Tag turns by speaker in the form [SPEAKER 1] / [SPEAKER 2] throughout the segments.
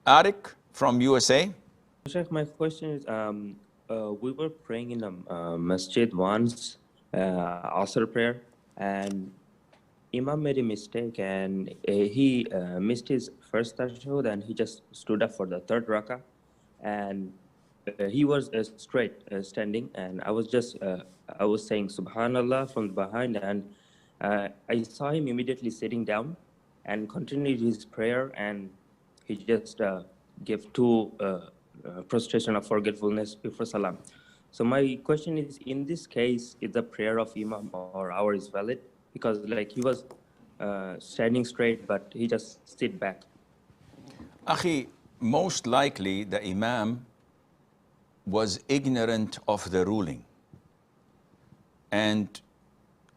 [SPEAKER 1] Arik from USA.
[SPEAKER 2] Sheikh, my question is, we were praying in a masjid once, Asr prayer, and Imam made a mistake, and he missed his first tashahhud, and he just stood up for the third rakah, and he was straight standing, and I was saying Subhanallah from behind, and I saw him immediately sitting down and continued his prayer, and he just gave two prostration of forgetfulness before salam. So my question is, in this case, is the prayer of Imam or ours valid? Because like he was standing straight, but he just sit back.
[SPEAKER 1] Akhi, most likely the Imam was ignorant of the ruling. And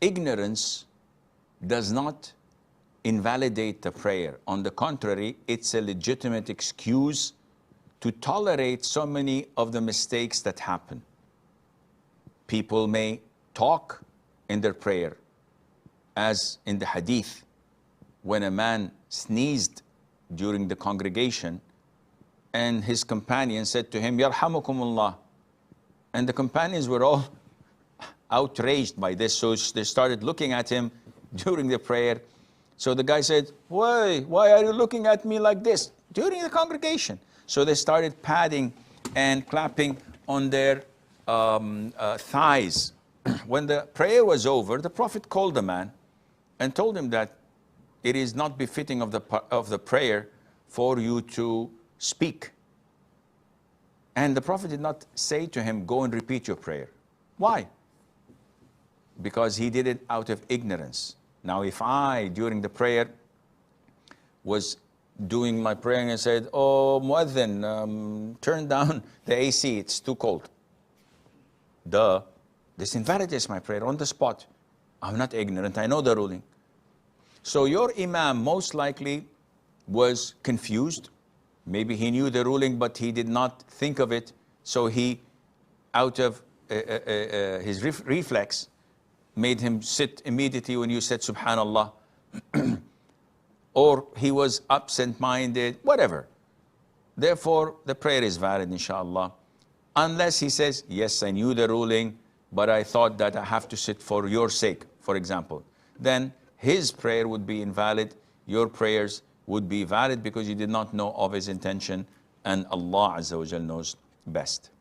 [SPEAKER 1] ignorance does not invalidate the prayer. On the contrary, it's a legitimate excuse to tolerate so many of the mistakes that happen. People may talk in their prayer, as in the hadith, when a man sneezed during the congregation and his companion said to him, "Yarhamukumullah." And the companions were all outraged by this, so they started looking at him during the prayer. So the guy said, why are you looking at me like this during the congregation? So they started patting and clapping on their thighs. When the prayer was over, the Prophet called the man and told him that it is not befitting of the prayer for you to speak. And the Prophet did not say to him, go and repeat your prayer. Why? Because he did it out of ignorance. Now, if I, during the prayer, was doing my prayer and said, "Oh, Muadhin, turn down the AC, it's too cold." This invalidates my prayer on the spot. I'm not ignorant, I know the ruling. So your Imam most likely was confused. Maybe he knew the ruling, but he did not think of it. So he, out of his reflex, made him sit immediately when you said Subhanallah. Or he was absent-minded, whatever. Therefore, the prayer is valid, inshallah. Unless he says, yes, I knew the ruling, but I thought that I have to sit for your sake, for example. Then his prayer would be invalid. Your prayers would be valid because you did not know of his intention, and Allah Azza wa Jal knows best.